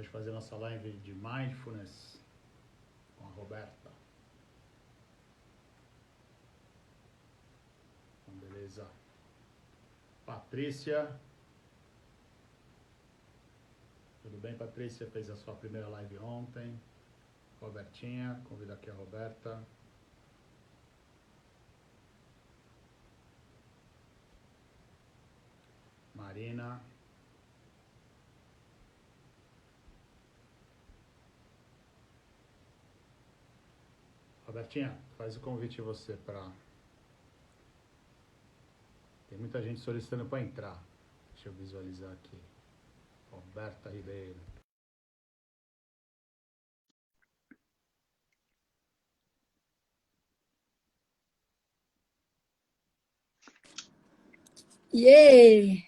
Hoje fazer nossa live de Mindfulness com a Roberta. Então, beleza. Patrícia. Tudo bem, Patrícia? Fez a sua primeira live ontem. Robertinha, convido aqui a Roberta. Marina. Robertinha, faz o convite você para... Tem muita gente solicitando para entrar. Deixa eu visualizar aqui. Roberta Ribeiro. Yay!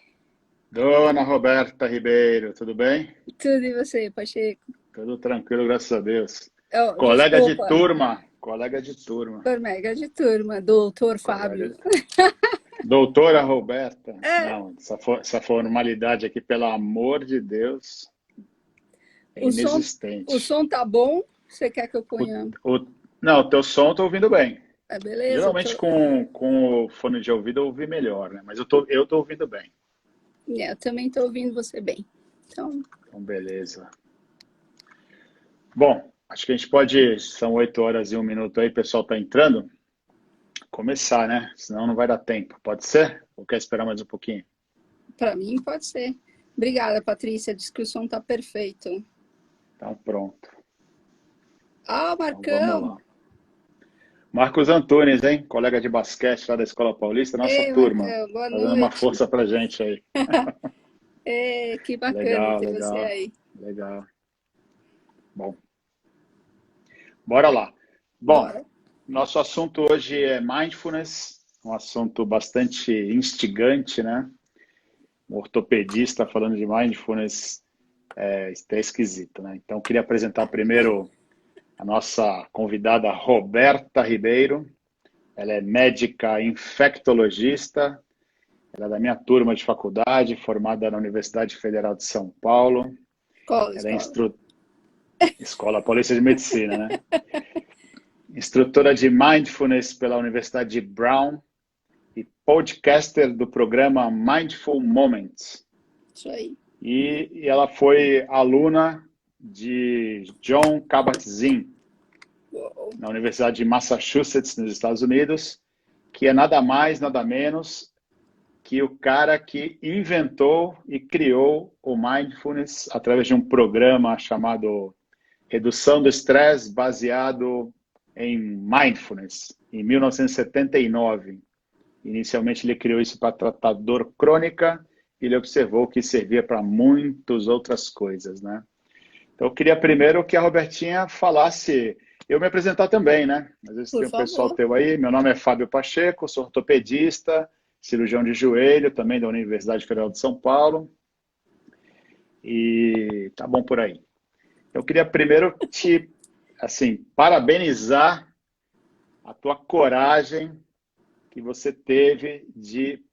Dona Roberta Ribeiro, tudo bem? Tudo e você, Pacheco? Tudo tranquilo, graças a Deus. Oh, Colega desculpa. de turma, colega de turma. Colega de turma, doutor Fábio. Doutora Roberta. É. Não, essa formalidade aqui, pelo amor de Deus, é inexistente. O som tá bom? Você quer que eu ponha? Não, o teu som eu tô ouvindo bem. Beleza. Geralmente com o fone de ouvido eu ouvi melhor, né? Mas eu tô ouvindo bem. Eu também tô ouvindo você bem. Então, beleza. Bom, acho que a gente pode, são 8h01 aí, o pessoal tá entrando, começar, né? Senão não vai dar tempo. Pode ser? Ou quer esperar mais um pouquinho? Para mim pode ser. Obrigada, Patrícia. Diz que o som tá perfeito. Então pronto. Marcão! Então, vamos lá. Marcos Antunes, hein? Colega de basquete lá da Escola Paulista, nossa turma. Marcão, boa Fazendo noite. uma força pra gente aí. Que bacana legal, ter legal, você aí. Legal. Bom, bora lá. Bom, Bora. Nosso assunto hoje é Mindfulness, um assunto bastante instigante, né? Um ortopedista falando de Mindfulness é até esquisito, né? Então, queria apresentar primeiro a nossa convidada Roberta Ribeiro. Ela é médica infectologista, ela é da minha turma de faculdade, formada na Universidade Federal de São Paulo. Qual ela escola? Escola Paulista de Medicina, né? Instrutora de Mindfulness pela Universidade de Brown e podcaster do programa Mindful Moments. Isso aí. E ela foi aluna de John Kabat-Zinn, na Universidade de Massachusetts, nos Estados Unidos, que é nada mais, nada menos que o cara que inventou e criou o Mindfulness através de um programa chamado Redução do Estresse baseado em Mindfulness, em 1979. Inicialmente ele criou isso para tratar dor crônica e ele observou que servia para muitas outras coisas, né? Então eu queria primeiro que a Robertinha falasse, eu me apresentar também, né? Às vezes Por tem um favor. pessoal teu aí, meu nome é Fábio Pacheco, sou ortopedista, cirurgião de joelho, também da Universidade Federal de São Paulo. E tá bom por aí. Eu queria primeiro te, assim, parabenizar a tua coragem que você teve de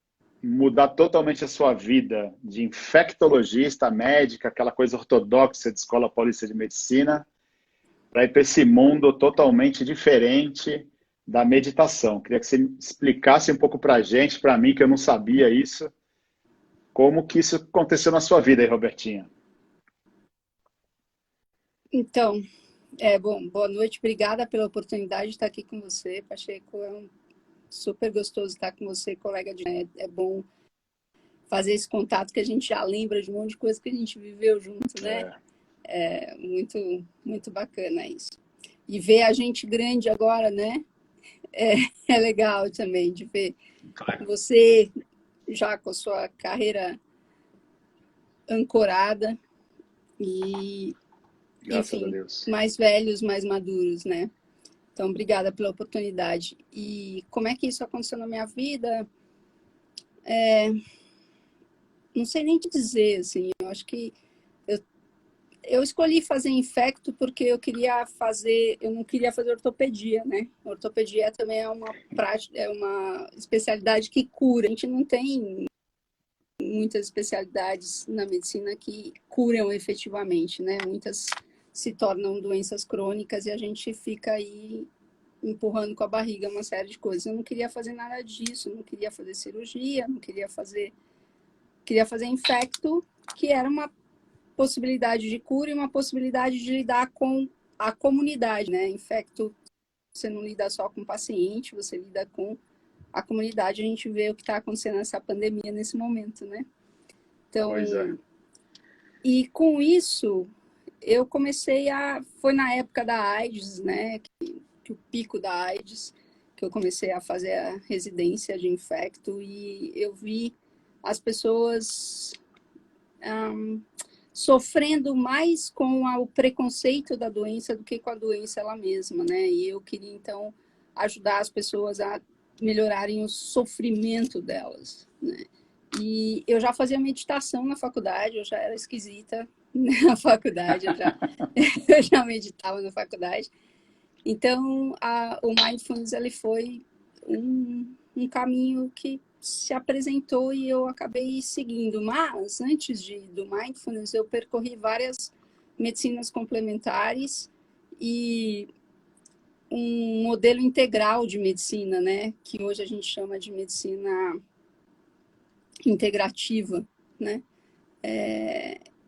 mudar totalmente a sua vida de infectologista, médica, aquela coisa ortodoxa de Escola Paulista de Medicina, para ir para esse mundo totalmente diferente da meditação. Queria que você explicasse um pouco para a gente, para mim, que eu não sabia isso, como que isso aconteceu na sua vida aí, Robertinha. Então, bom, boa noite, obrigada pela oportunidade de estar aqui com você, Pacheco. É super gostoso estar com você, colega de... É bom fazer esse contato que a gente já lembra de um monte de coisa que a gente viveu junto, né? É muito, muito bacana isso. E ver a gente grande agora, né? É legal também de ver você já com a sua carreira ancorada e, enfim, mais velhos, mais maduros, né? Então, obrigada pela oportunidade. E como é que isso aconteceu na minha vida? Não sei nem te dizer, assim, eu acho que eu escolhi fazer infecto porque eu não queria fazer ortopedia, né? Ortopedia também é uma prática, é uma especialidade que cura. A gente não tem muitas especialidades na medicina que curam efetivamente, né? Muitas se tornam doenças crônicas e a gente fica aí empurrando com a barriga uma série de coisas. Eu não queria fazer nada disso, não queria fazer cirurgia, não queria fazer... Queria fazer infecto, que era uma possibilidade de cura e uma possibilidade de lidar com a comunidade, né? Infecto, você não lida só com o paciente, você lida com a comunidade. A gente vê o que está acontecendo nessa pandemia nesse momento, né? Então, Pois é. e com isso, eu comecei a... Foi na época da AIDS, né? Que o pico da AIDS, que eu comecei a fazer a residência de infecto e eu vi as pessoas sofrendo mais com o preconceito da doença do que com a doença ela mesma, né? E eu queria, então, ajudar as pessoas a melhorarem o sofrimento delas, né? E eu já fazia meditação na faculdade, eu já era esquisita na faculdade, eu já meditava na faculdade. Então, o Mindfulness, ele foi um caminho que se apresentou e eu acabei seguindo. Mas, antes do Mindfulness, eu percorri várias medicinas complementares e um modelo integral de medicina, né? Que hoje a gente chama de medicina integrativa, né?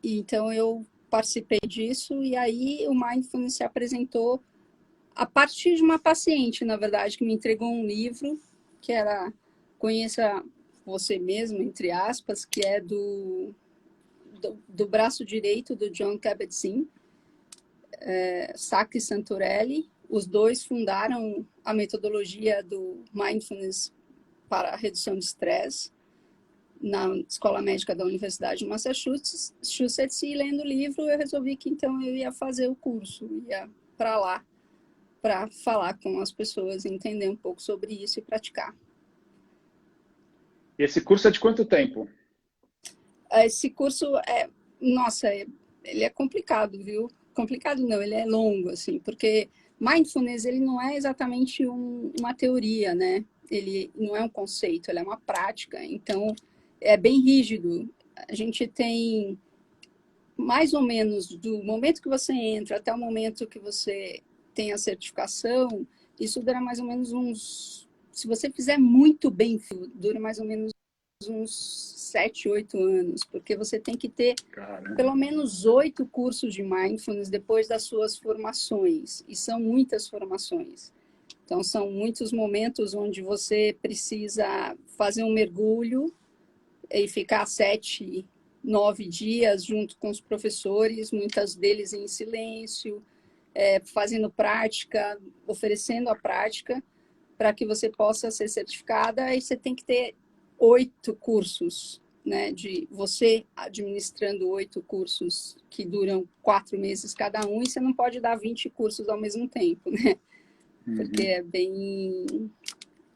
Então, eu participei disso e aí o Mindfulness se apresentou a partir de uma paciente, na verdade, que me entregou um livro que era Conheça Você Mesmo, entre aspas, que é do braço direito do Jon Kabat-Zinn, Sacchi Santorelli. Os dois fundaram a metodologia do Mindfulness para a redução de estresse na Escola Médica da Universidade de Massachusetts, e lendo o livro eu resolvi que então eu ia fazer o curso, ia para lá para falar com as pessoas, entender um pouco sobre isso e praticar. E esse curso é de quanto tempo? Esse curso nossa, ele é complicado, viu? Complicado não, ele é longo, assim, porque Mindfulness, ele não é exatamente uma teoria, né? Ele não é um conceito, ele é uma prática, então é bem rígido. A gente tem mais ou menos do momento que você entra até o momento que você tem a certificação, isso dura mais ou menos se você fizer muito bem, dura mais ou menos uns 7, 8 anos, porque você tem que ter pelo menos 8 cursos de Mindfulness depois das suas formações, e são muitas formações. Então, são muitos momentos onde você precisa fazer um mergulho e ficar 7, 9 dias junto com os professores, muitas deles em silêncio, fazendo prática, oferecendo a prática, para que você possa ser certificada. E você tem que ter 8 cursos, né, de você administrando 8 cursos que duram 4 meses cada um, e você não pode dar 20 cursos ao mesmo tempo, né? Porque é bem...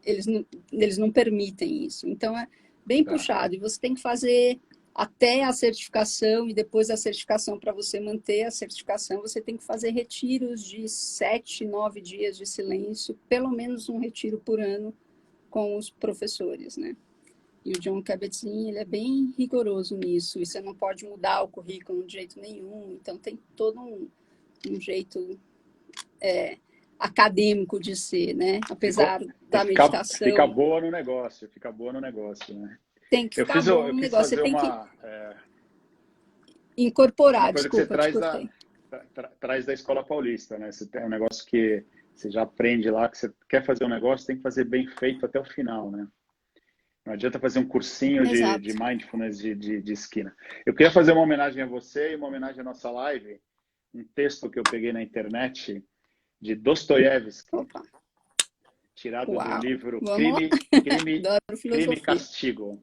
Eles não permitem isso. Então, é bem puxado. E você tem que fazer até a certificação, e depois da certificação, para você manter a certificação, você tem que fazer retiros de 7, 9 dias de silêncio, pelo menos um retiro por ano com os professores, né? E o Jon Kabat-Zinn, ele é bem rigoroso nisso, e você não pode mudar o currículo de jeito nenhum, então tem todo um jeito acadêmico de ser, né? Apesar da meditação... Fica boa no negócio, né? Tem que ficar bom no negócio, você tem que incorporar, uma coisa desculpa, que te você cortei. traz da Escola Paulista, né? Você tem um negócio que você já aprende lá, que você quer fazer um negócio, tem que fazer bem feito até o final, né? Não adianta fazer um cursinho de mindfulness de esquina. Eu queria fazer uma homenagem a você e uma homenagem à nossa live, um texto que eu peguei na internet de Dostoiévski, tirado do livro Crime e Castigo,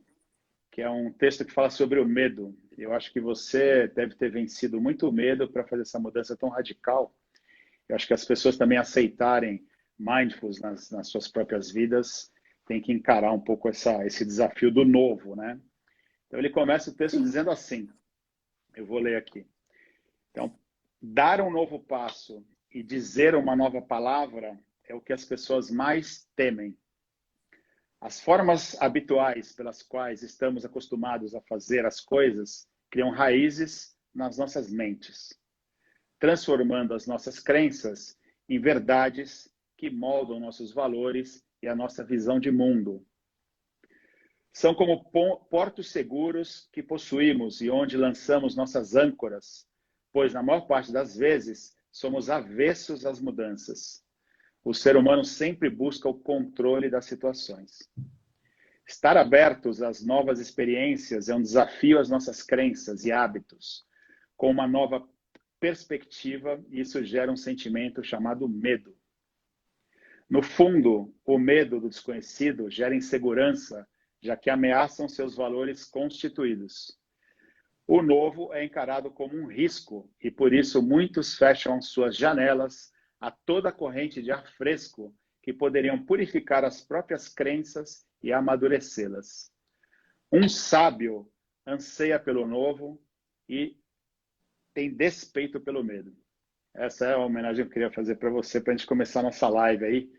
que é um texto que fala sobre o medo. Eu acho que você deve ter vencido muito medo para fazer essa mudança tão radical. Eu acho que as pessoas também aceitarem mindfulness nas suas próprias vidas tem que encarar um pouco esse desafio do novo, né? Então ele começa o texto dizendo assim, eu vou ler aqui. Então, dar um novo passo e dizer uma nova palavra é o que as pessoas mais temem. As formas habituais pelas quais estamos acostumados a fazer as coisas criam raízes nas nossas mentes, transformando as nossas crenças em verdades que moldam nossos valores e a nossa visão de mundo. São como portos seguros que possuímos e onde lançamos nossas âncoras, pois na maior parte das vezes somos avessos às mudanças. O ser humano sempre busca o controle das situações. Estar abertos às novas experiências é um desafio às nossas crenças e hábitos. Com uma nova perspectiva, isso gera um sentimento chamado medo. No fundo, o medo do desconhecido gera insegurança, já que ameaçam seus valores constituídos. O novo é encarado como um risco e, por isso, muitos fecham suas janelas a toda a corrente de ar fresco que poderiam purificar as próprias crenças e amadurecê-las. Um sábio anseia pelo novo e tem despeito pelo medo. Essa é a homenagem que eu queria fazer para você, para a gente começar nossa live aí.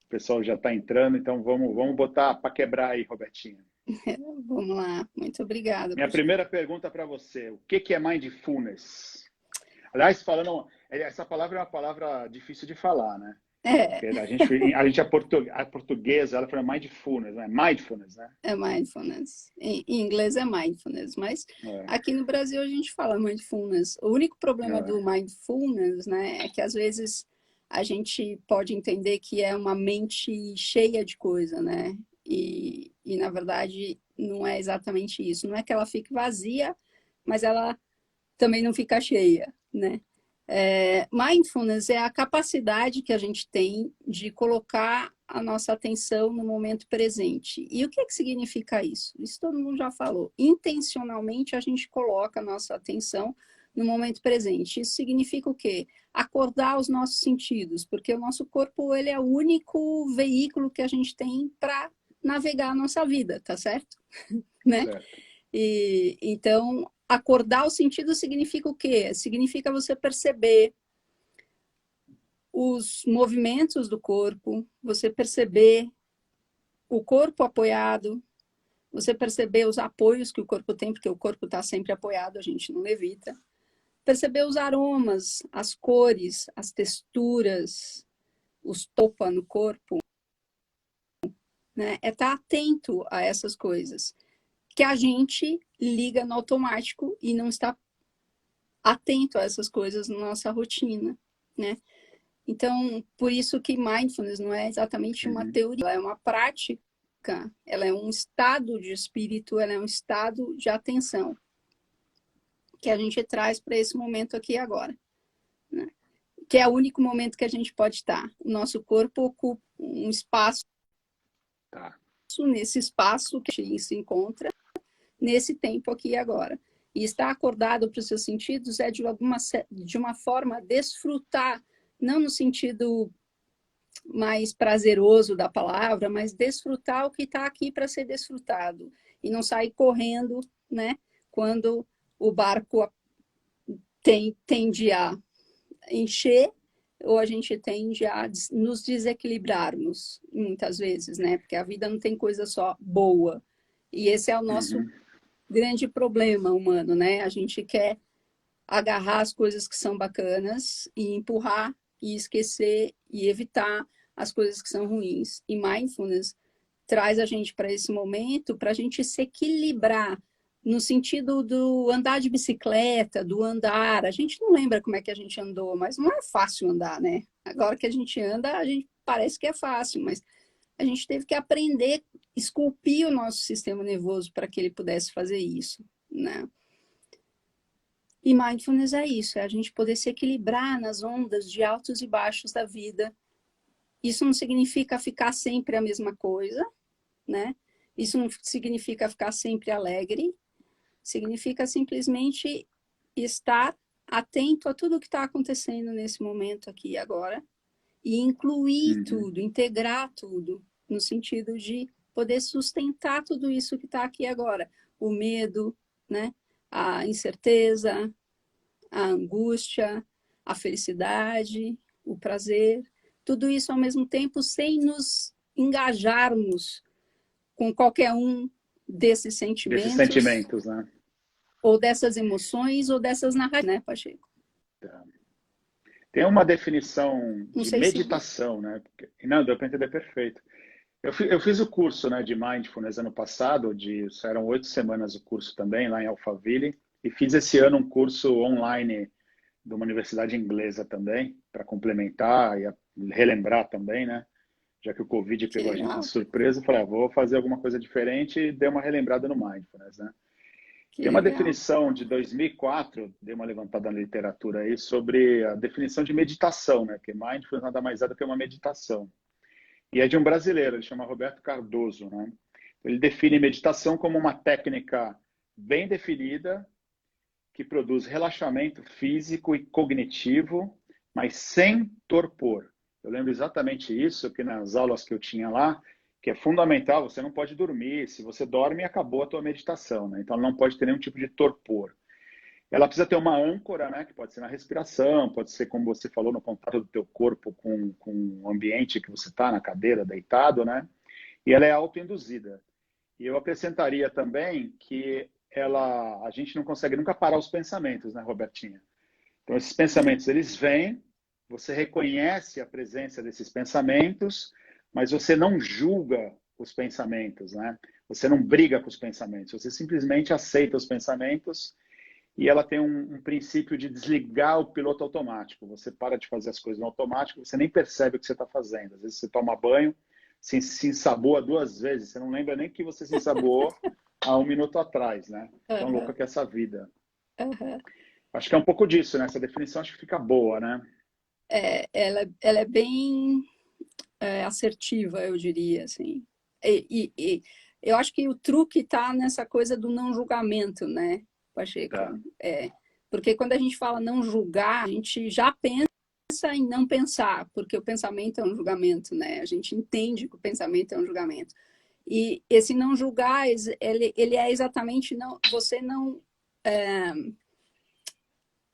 O pessoal já está entrando, então vamos botar para quebrar aí, Robertinha. Vamos lá, muito obrigada. Minha primeira pergunta para você, o que é Mindfulness? Aliás, essa palavra é uma palavra difícil de falar, né? É. A portuguesa, ela fala Mindfulness, né? Mindfulness, né? É mindfulness. Em inglês é mindfulness, mas aqui no Brasil a gente fala mindfulness. O único problema do mindfulness, né, é que às vezes a gente pode entender que é uma mente cheia de coisa, né? E na verdade não é exatamente isso. Não é que ela fique vazia, mas ela também não fica cheia, né? Mindfulness é a capacidade que a gente tem de colocar a nossa atenção no momento presente. E o que significa isso? Isso todo mundo já falou. Intencionalmente a gente coloca a nossa atenção no momento presente. Isso significa o quê? Acordar os nossos sentidos, porque o nosso corpo ele é o único veículo que a gente tem para navegar a nossa vida, tá certo? Né? Certo. E então acordar o sentido significa o quê? Significa você perceber os movimentos do corpo, você perceber o corpo apoiado, você perceber os apoios que o corpo tem, porque o corpo está sempre apoiado, a gente não levita. Perceber os aromas, as cores, as texturas, os topa no corpo. Né? É estar atento a essas coisas que a gente liga no automático e não está atento a essas coisas na nossa rotina, né? Então, por isso que mindfulness não é exatamente uma teoria, ela é uma prática, ela é um estado de espírito, ela é um estado de atenção que a gente traz para esse momento aqui e agora, né? Que é o único momento que a gente pode estar. O nosso corpo ocupa um espaço, nesse espaço que a gente se encontra, nesse tempo aqui e agora. E estar acordado para os seus sentidos é de uma forma desfrutar, não no sentido mais prazeroso da palavra, mas desfrutar o que está aqui para ser desfrutado. E não sair correndo, né? Quando o barco tende a encher ou a gente tende a nos desequilibrarmos, muitas vezes, né? Porque a vida não tem coisa só boa. E esse é o nosso grande problema humano, né? A gente quer agarrar as coisas que são bacanas e empurrar e esquecer e evitar as coisas que são ruins. E mindfulness traz a gente para esse momento para a gente se equilibrar no sentido do andar de bicicleta, do andar. A gente não lembra como é que a gente andou, mas não é fácil andar, né? Agora que a gente anda, a gente parece que é fácil, mas a gente teve que aprender, esculpir o nosso sistema nervoso para que ele pudesse fazer isso, né? E mindfulness é isso, é a gente poder se equilibrar nas ondas de altos e baixos da vida. Isso não significa ficar sempre a mesma coisa, né? Isso não significa ficar sempre alegre, significa simplesmente estar atento a tudo que está acontecendo nesse momento aqui e agora e incluir tudo, integrar tudo, no sentido de poder sustentar tudo isso que está aqui agora. O medo, né? A incerteza, a angústia, a felicidade, o prazer, tudo isso ao mesmo tempo sem nos engajarmos com qualquer um desses sentimentos. Desses sentimentos, né? Ou dessas emoções, ou dessas narrativas, né, Pacheco? Tem uma definição de meditação, Se... né? Não, deu para entender perfeito. Eu fiz o curso, né, de Mindfulness ano passado, eram 8 semanas o curso também, lá em Alphaville, e fiz esse ano um curso online de uma universidade inglesa também, para complementar e relembrar também, né? Já que o Covid pegou a gente de surpresa, eu falei, vou fazer alguma coisa diferente e dei uma relembrada no Mindfulness, né? Tem uma definição de 2004, dei uma levantada na literatura aí, sobre a definição de meditação, né? Que Mindfulness nada mais é do que uma meditação. E é de um brasileiro, ele chama Roberto Cardoso, né? Ele define meditação como uma técnica bem definida que produz relaxamento físico e cognitivo, mas sem torpor. Eu lembro exatamente isso, que nas aulas que eu tinha lá, que é fundamental, você não pode dormir. Se você dorme, acabou a tua meditação, né? Então, ela não pode ter nenhum tipo de torpor. Ela precisa ter uma âncora, né? Que pode ser na respiração, pode ser, como você falou, no contato do teu corpo com o ambiente que você está, na cadeira, deitado, né? E ela é autoinduzida. E eu acrescentaria também que a gente não consegue nunca parar os pensamentos, né, Robertinha? Então, esses pensamentos, eles vêm, você reconhece a presença desses pensamentos, mas você não julga os pensamentos, né? Você não briga com os pensamentos, você simplesmente aceita os pensamentos e ela tem um princípio de desligar o piloto automático. Você para de fazer as coisas no automático, você nem percebe o que você está fazendo. Às vezes você toma banho, se ensaboa 2 vezes, você não lembra nem que você se ensaboou há 1 minuto atrás, né? Tão louca que é essa vida. Acho que é um pouco disso, né? Essa definição acho que fica boa, né? Ela é bem assertiva, eu diria, assim. E eu acho que o truque está nessa coisa do não julgamento, né, Pacheco? Porque quando a gente fala não julgar, a gente já pensa em não pensar, porque o pensamento é um julgamento, né? A gente entende que o pensamento é um julgamento. E esse não julgar, ele é exatamente você não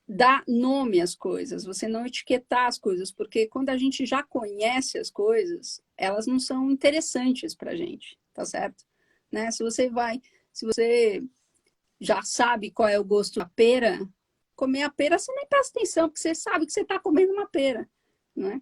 dar nome às coisas, você não etiquetar as coisas, porque quando a gente já conhece as coisas, elas não são interessantes para a gente, tá certo? Né? Se você já sabe qual é o gosto da pera, comer a pera você nem presta atenção, porque você sabe que você está comendo uma pera, né?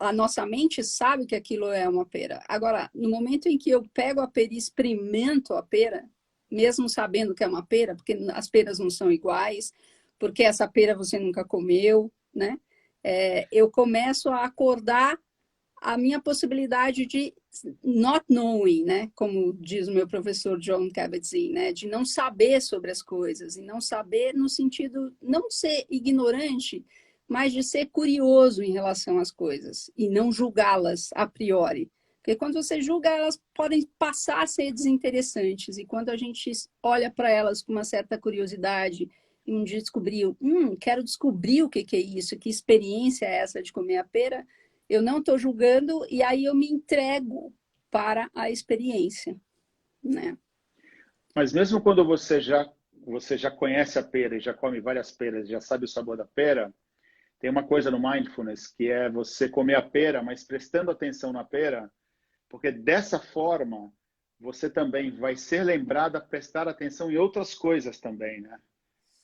A nossa mente sabe que aquilo é uma pera. Agora, no momento em que eu pego a pera e experimento a pera, mesmo sabendo que é uma pera, porque as peras não são iguais, porque essa pera você nunca comeu, né? Eu começo a acordar a minha possibilidade de not knowing, né? Como diz o meu professor Jon Kabat-Zinn, né? De não saber sobre as coisas, e não saber no sentido, não ser ignorante, mas de ser curioso em relação às coisas, e não julgá-las a priori. Porque quando você julga, elas podem passar a ser desinteressantes, e quando a gente olha para elas com uma certa curiosidade, e um dia descobriu, quero descobrir o que é isso, que experiência é essa de comer a pera, eu não estou julgando e aí eu me entrego para a experiência, né? Mas mesmo quando você já conhece a pera e já come várias peras, já sabe o sabor da pera, tem uma coisa no Mindfulness que é você comer a pera, mas prestando atenção na pera, porque dessa forma você também vai ser lembrado a prestar atenção em outras coisas também, né?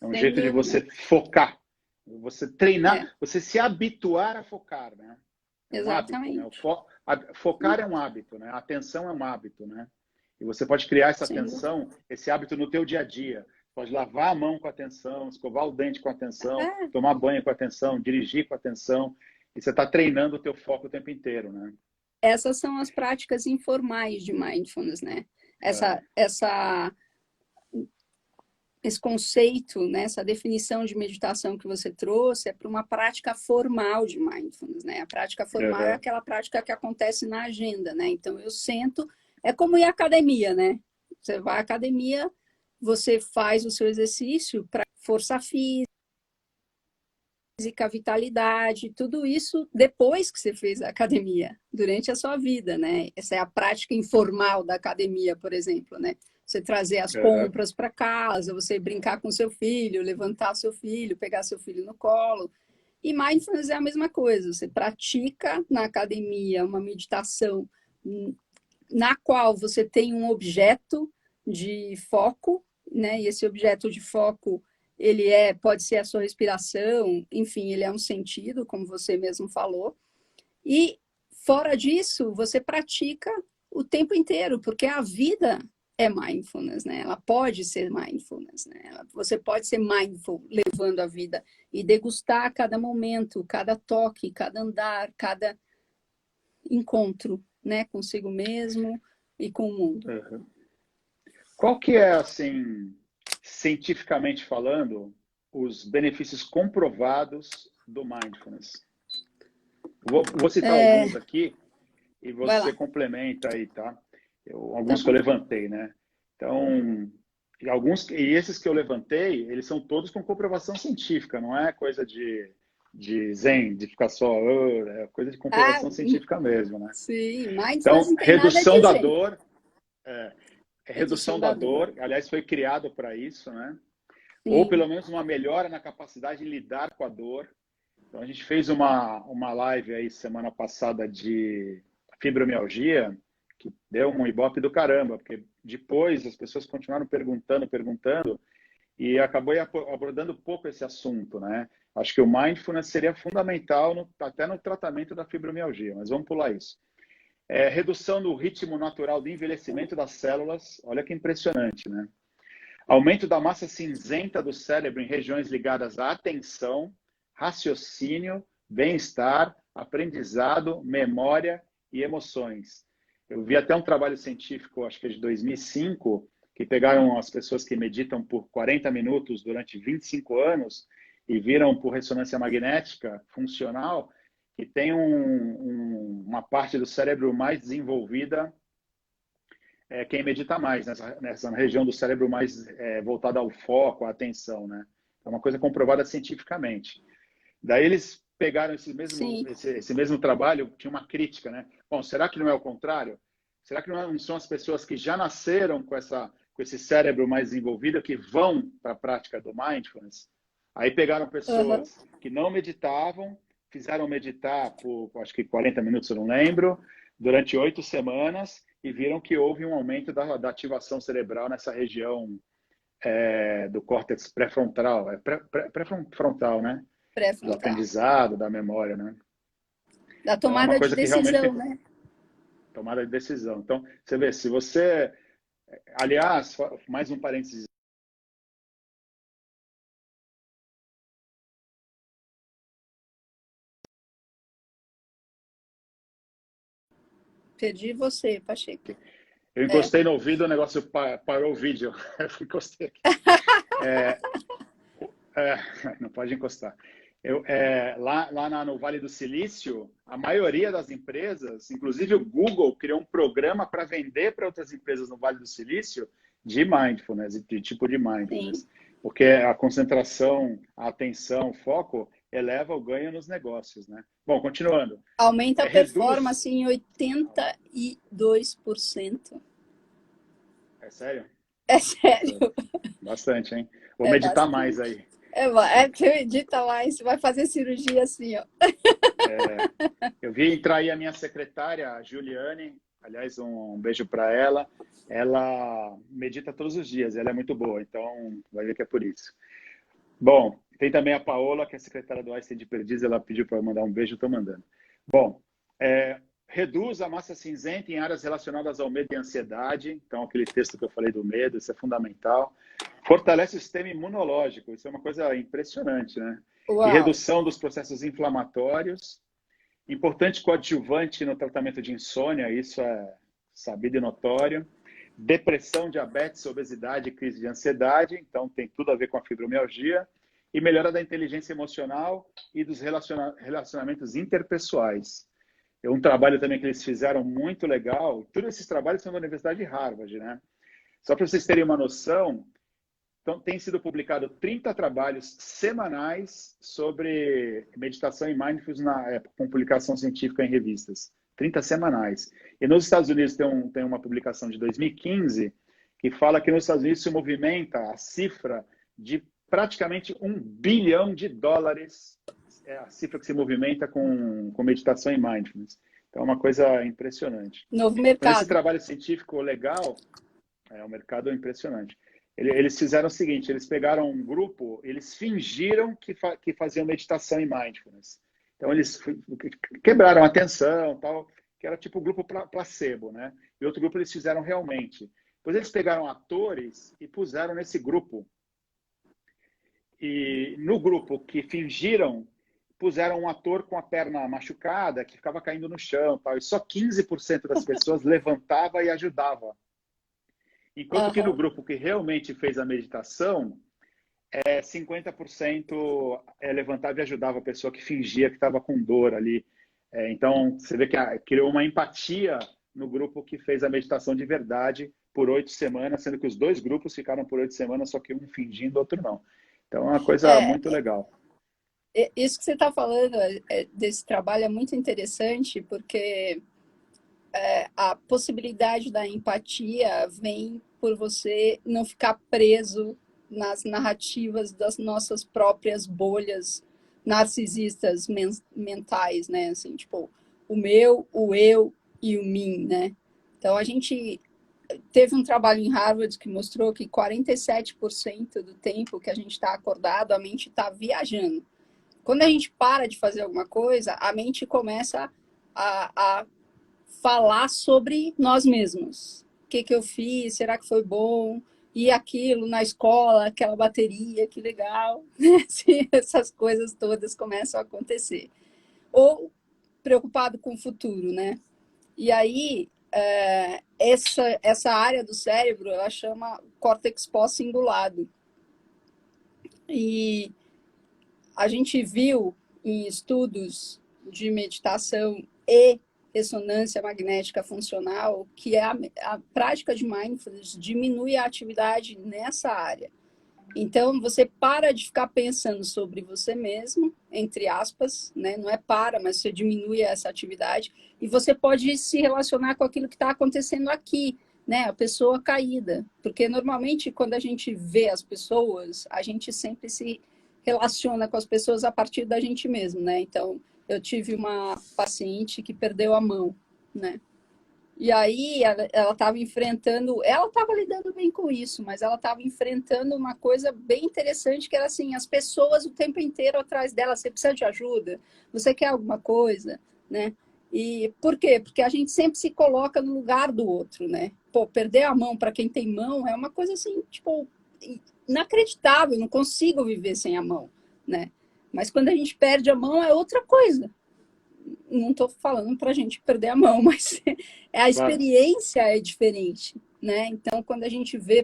É um jeito de você focar, você treinar, você se habituar a focar, né? É um Exatamente. hábito, né? Focar é um hábito, né? A atenção é um hábito, né? E você pode criar essa atenção, esse hábito no teu dia a dia. Pode lavar a mão com atenção, escovar o dente com atenção, tomar banho com atenção, dirigir com atenção. E você está treinando o teu foco o tempo inteiro, né? Essas são as práticas informais de mindfulness, né? Esse conceito, né, essa definição de meditação que você trouxe é para uma prática formal de mindfulness, né? A prática formal é aquela prática que acontece na agenda, né? Então, eu sento, é como ir à academia, né? Você vai à academia, você faz o seu exercício para força física, vitalidade, tudo isso depois que você fez a academia, durante a sua vida, né? Essa é a prática informal da academia, por exemplo, né? Você trazer as compras para casa, você brincar com seu filho, levantar seu filho, pegar seu filho no colo. E mindfulness é a mesma coisa. Você pratica na academia uma meditação na qual você tem um objeto de foco, né? E esse objeto de foco, ele pode ser a sua respiração, enfim, ele é um sentido, como você mesmo falou. E fora disso, você pratica o tempo inteiro, porque a vida é mindfulness, né? Ela pode ser mindfulness, né? Você pode ser mindful levando a vida e degustar cada momento, cada toque, cada andar, cada encontro, né? Consigo mesmo e com o mundo. Uhum. Qual que é, assim, cientificamente falando, os benefícios comprovados do mindfulness? Vou citar alguns aqui e você complementa aí, tá? Alguns que eu levantei, né? Então, e esses que eu levantei, eles são todos com comprovação científica, não é coisa de zen, de ficar só, é coisa de comprovação científica mesmo, né? Sim, mindfulness então, não tem redução nada da de zen. dor, redução da dor, aliás, foi criado para isso, né? Sim. Ou pelo menos uma melhora na capacidade de lidar com a dor. Então, a gente fez uma live aí semana passada de fibromialgia, que deu um ibope do caramba, porque depois as pessoas continuaram perguntando, e acabou abordando pouco esse assunto, né? Acho que o mindfulness seria fundamental até no tratamento da fibromialgia, mas vamos pular isso. Redução do ritmo natural de envelhecimento das células, olha que impressionante, né? Aumento da massa cinzenta do cérebro em regiões ligadas à atenção, raciocínio, bem-estar, aprendizado, memória e emoções. Eu vi até um trabalho científico, acho que é de 2005, que pegaram as pessoas que meditam por 40 minutos durante 25 anos e viram por ressonância magnética funcional que tem uma parte do cérebro mais desenvolvida quem medita mais, nessa região do cérebro mais voltada ao foco, à atenção, né? É uma coisa comprovada cientificamente. Daí eles pegaram esse mesmo trabalho, tinha uma crítica, né? Bom, será que não é o contrário? Será que não são as pessoas que já nasceram com esse cérebro mais desenvolvido que vão para a prática do mindfulness? Aí pegaram pessoas que não meditavam, fizeram meditar por, acho que 40 minutos, eu não lembro, durante 8 semanas e viram que houve um aumento da ativação cerebral nessa região do córtex pré-frontal, pré-frontal, né? Pré-frontal. Do aprendizado, da memória, né? Da tomada de decisão, né? Tomada de decisão. Então, você vê, se você... Aliás, mais um parênteses. Perdi você, Pacheco. Eu encostei no ouvido, o negócio parou o vídeo. Eu encostei aqui. Não pode encostar. Lá no Vale do Silício, a maioria das empresas, inclusive o Google, criou um programa para vender para outras empresas no Vale do Silício de mindfulness, de tipo de mindfulness. Sim. Porque a concentração, a atenção, o foco eleva o ganho nos negócios, né? Bom, continuando. Aumenta a performance em 82%. É sério? É sério. Bastante, hein? Vou meditar mais aí. Você medita mais, vai fazer cirurgia assim, ó. Eu vi entrar aí a minha secretária, a Juliane, aliás, um beijo para ela. Ela medita todos os dias, ela é muito boa, então vai ver que é por isso. Bom, tem também a Paola, que é secretária do Einstein de Perdiz, ela pediu para eu mandar um beijo, eu estou mandando. Bom, reduz a massa cinzenta em áreas relacionadas ao medo e ansiedade, então aquele texto que eu falei do medo, isso é fundamental. Fortalece o sistema imunológico, isso é uma coisa impressionante, né? Uau. E redução dos processos inflamatórios. Importante coadjuvante no tratamento de insônia, isso é sabido e notório. Depressão, diabetes, obesidade, crise de ansiedade, então tem tudo a ver com a fibromialgia. E melhora da inteligência emocional e dos relacionamentos interpessoais. Um trabalho também que eles fizeram muito legal, todos esses trabalhos são da Universidade de Harvard, né? Só para vocês terem uma noção, então, tem sido publicado 30 trabalhos semanais sobre meditação e mindfulness com publicação científica em revistas. 30 semanais. E nos Estados Unidos tem uma publicação de 2015 que fala que nos Estados Unidos se movimenta a cifra de praticamente $1 bilhão, é a cifra que se movimenta com meditação e mindfulness. Então, é uma coisa impressionante. Novo Então, esse mercado. trabalho científico legal é um mercado impressionante. Eles fizeram o seguinte, eles pegaram um grupo, eles fingiram que faziam meditação e mindfulness. Então, eles quebraram a atenção, tal, que era tipo o grupo placebo, né? E outro grupo eles fizeram realmente. Depois eles pegaram atores e puseram nesse grupo. E no grupo que fingiram, puseram um ator com a perna machucada, que ficava caindo no chão, tal, e só 15% das pessoas levantava e ajudava. Enquanto que no grupo que realmente fez a meditação, 50% levantava e ajudava a pessoa que fingia que estava com dor ali. Então, você vê que criou uma empatia no grupo que fez a meditação de verdade por 8 semanas, sendo que os dois grupos ficaram por 8 semanas, só que um fingindo, outro não. Então, é uma coisa muito legal. Isso que você está falando desse trabalho é muito interessante, porque a possibilidade da empatia vem por você não ficar preso nas narrativas das nossas próprias bolhas narcisistas mentais, né? Assim, tipo, o meu, o eu e o mim, né? Então, a gente teve um trabalho em Harvard que mostrou que 47% do tempo que a gente está acordado, a mente está viajando. Quando a gente para de fazer alguma coisa, a mente começa a falar sobre nós mesmos. O que eu fiz? Será que foi bom? E aquilo na escola, aquela bateria, que legal. Essas coisas todas começam a acontecer. Ou preocupado com o futuro, né? E aí, essa área do cérebro, ela chama córtex pós-cingulado. E a gente viu em estudos de meditação e ressonância magnética funcional que a prática de mindfulness diminui a atividade nessa área. Então, você para de ficar pensando sobre você mesmo, entre aspas, né? Não é mas você diminui essa atividade e você pode se relacionar com aquilo que está acontecendo aqui, né? A pessoa caída. Porque, normalmente, quando a gente vê as pessoas, a gente sempre se relaciona com as pessoas a partir da gente mesmo, né? Então, eu tive uma paciente que perdeu a mão, né? E aí ela estava ela estava lidando bem com isso, mas ela estava enfrentando uma coisa bem interessante, que era assim, as pessoas o tempo inteiro atrás dela, você precisa de ajuda, você quer alguma coisa, né? E por quê? Porque a gente sempre se coloca no lugar do outro, né? Pô, perder a mão para quem tem mão é uma coisa assim, tipo, inacreditável, não consigo viver sem a mão, né? Mas quando a gente perde a mão é outra coisa. Não estou falando para a gente perder a mão, mas a experiência é diferente, né? Então, quando a gente vê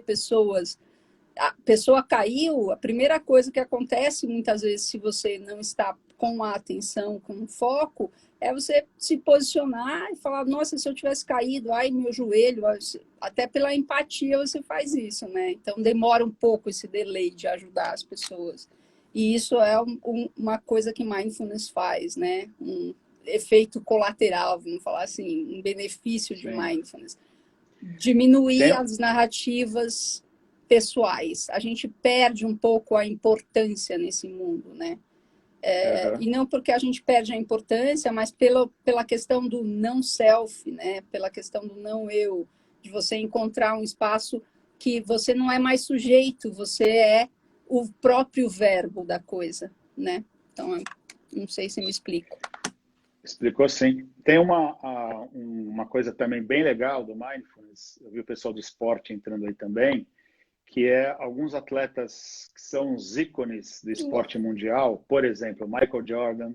a pessoa caiu, a primeira coisa que acontece muitas vezes, se você não está com a atenção, com o foco, é você se posicionar e falar, nossa, se eu tivesse caído, ai, meu joelho, até pela empatia você faz isso, né? Então, demora um pouco esse delay de ajudar as pessoas. E isso é uma coisa que mindfulness faz, né? Um efeito colateral, vamos falar assim, um benefício de mindfulness. Diminuir as narrativas pessoais. A gente perde um pouco a importância nesse mundo, né? E não porque a gente perde a importância, mas pela questão do não self, né? Pela questão do não eu, de você encontrar um espaço que você não é mais sujeito, você é o próprio verbo da coisa, né? Então, não sei se me explico. Explicou sim. Tem uma coisa também bem legal do Mindfulness, eu vi o pessoal do esporte entrando aí também, que é alguns atletas que são os ícones do esporte mundial, por exemplo, Michael Jordan,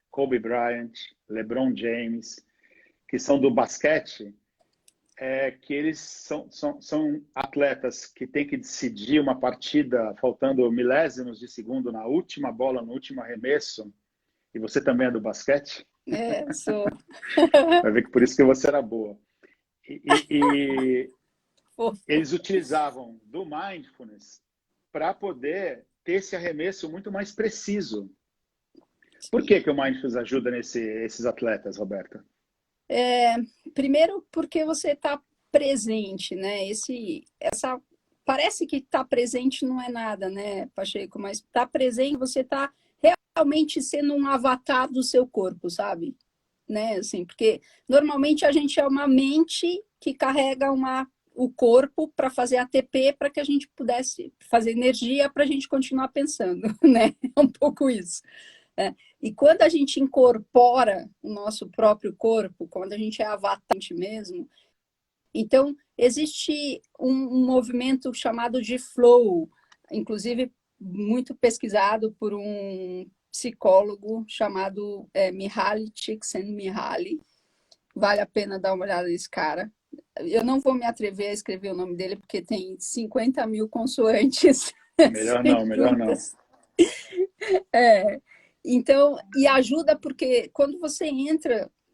Kobe Bryant, LeBron James, que são do basquete, que eles são atletas que têm que decidir uma partida faltando milésimos de segundo na última bola, no último arremesso. E você também é do basquete? Sou. Vai ver que por isso que você era boa. E eles utilizavam do mindfulness para poder ter esse arremesso muito mais preciso. Por que o mindfulness ajuda esses atletas, Roberta? Primeiro, porque você está presente, né? Parece que estar presente não é nada, né, Pacheco? Mas estar presente, você está realmente sendo um avatar do seu corpo, sabe? né? Assim, porque normalmente a gente é uma mente que carrega o corpo para fazer ATP para que a gente pudesse fazer energia para a gente continuar pensando, né? É um pouco isso. É. E quando a gente incorpora o nosso próprio corpo, quando a gente é avatar mesmo, então existe um movimento chamado de flow, inclusive muito pesquisado por um psicólogo chamado Mihaly Csikszentmihalyi. Vale a pena dar uma olhada nesse cara. Eu não vou me atrever a escrever o nome dele, porque tem 50 mil consoantes. Melhor não, melhor não. Então, e ajuda porque quando você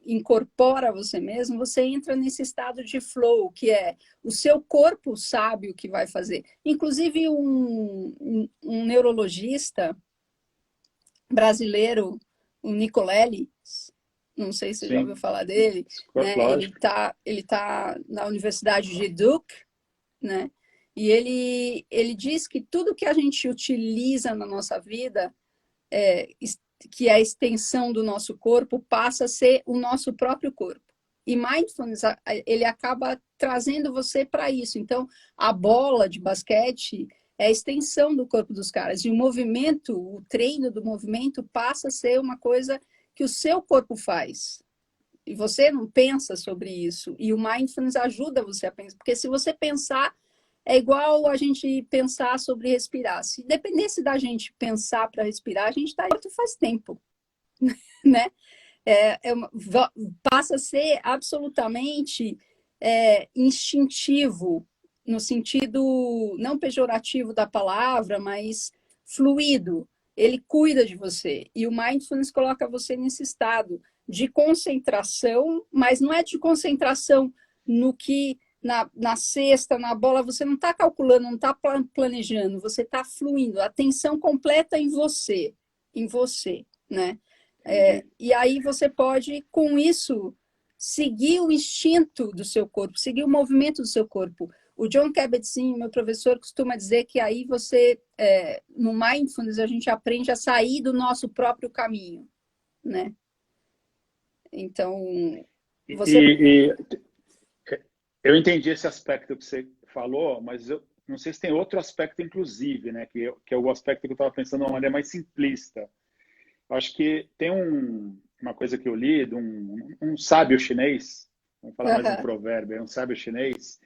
incorpora você mesmo, você entra nesse estado de flow, que é o seu corpo sabe o que vai fazer. Inclusive, um neurologista brasileiro, o Nicolelli, não sei se você já ouviu falar dele, né? Ele tá na Universidade de Duke, né? E ele diz que tudo que a gente utiliza na nossa vida, que é a extensão do nosso corpo, passa a ser o nosso próprio corpo. E Mindfulness, ele acaba trazendo você para isso. Então, a bola de basquete é a extensão do corpo dos caras. E o movimento, o treino do movimento passa a ser uma coisa que o seu corpo faz. E você não pensa sobre isso. E o Mindfulness ajuda você a pensar. Porque se você pensar, é igual a gente pensar sobre respirar. Se dependesse da gente pensar para respirar, a gente está morto faz tempo. Né? Passa a ser absolutamente instintivo, no sentido não pejorativo da palavra, mas fluido. Ele cuida de você. E o Mindfulness coloca você nesse estado de concentração, mas não é de concentração no que, na cesta, na bola, você não está calculando, não está planejando, você está fluindo, atenção completa em você, né? E aí você pode, com isso, seguir o instinto do seu corpo, seguir o movimento do seu corpo. O Jon Kabat-Zinn, meu professor, costuma dizer que aí você, no Mindfulness, a gente aprende a sair do nosso próprio caminho, né? Então, eu entendi esse aspecto que você falou, mas eu não sei se tem outro aspecto, inclusive, né? Que é o aspecto que eu estava pensando de uma maneira mais simplista. Eu acho que tem uma coisa que eu li de um sábio chinês, vamos falar mais um provérbio, um sábio chinês,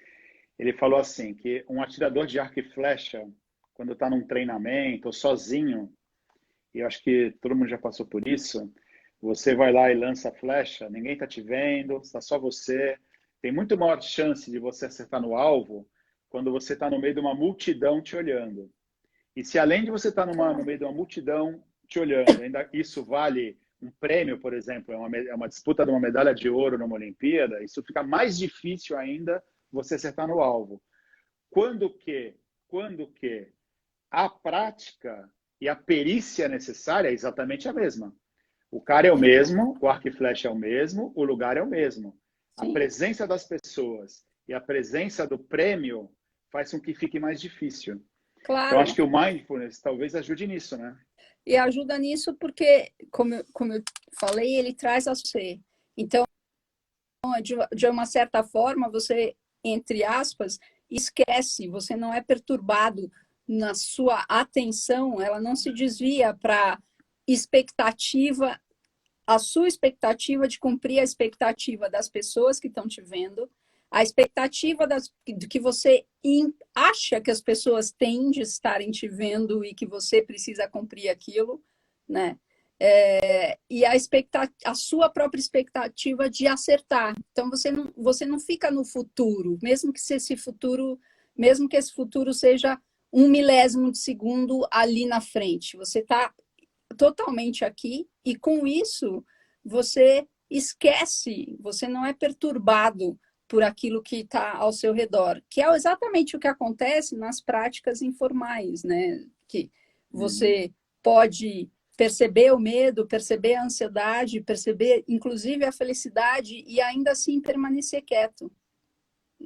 ele falou assim, que um atirador de arco e flecha, quando está num treinamento ou sozinho, e eu acho que todo mundo já passou por isso, você vai lá e lança a flecha, ninguém está te vendo, está só você. Tem muito maior chance de você acertar no alvo quando você está no meio de uma multidão te olhando. E se além de você estar no meio de uma multidão te olhando, ainda isso vale um prêmio, por exemplo, é uma disputa de uma medalha de ouro numa Olimpíada, isso fica mais difícil ainda você acertar no alvo. Quando que a prática e a perícia necessária é exatamente a mesma. O cara é o mesmo, o arco e flecha é o mesmo, o lugar é o mesmo. Sim. A presença das pessoas e a presença do prêmio faz com que fique mais difícil. Claro. Então, acho que o Mindfulness talvez ajude nisso, né? E ajuda nisso porque, como eu falei, ele traz a você. Então, de uma certa forma, você, entre aspas, esquece, você não é perturbado na sua atenção, ela não se desvia para expectativa, a sua expectativa de cumprir a expectativa das pessoas que estão te vendo, a expectativa do que você acha que as pessoas têm de estarem te vendo e que você precisa cumprir aquilo, né? E a sua própria expectativa de acertar. Então, você não fica no futuro, mesmo que esse futuro seja 1 milésimo de segundo ali na frente. Você está totalmente aqui e, com isso, você esquece, você não é perturbado por aquilo que está ao seu redor, que é exatamente o que acontece nas práticas informais, né? Que você pode perceber o medo, perceber a ansiedade, perceber, inclusive, a felicidade e ainda assim permanecer quieto,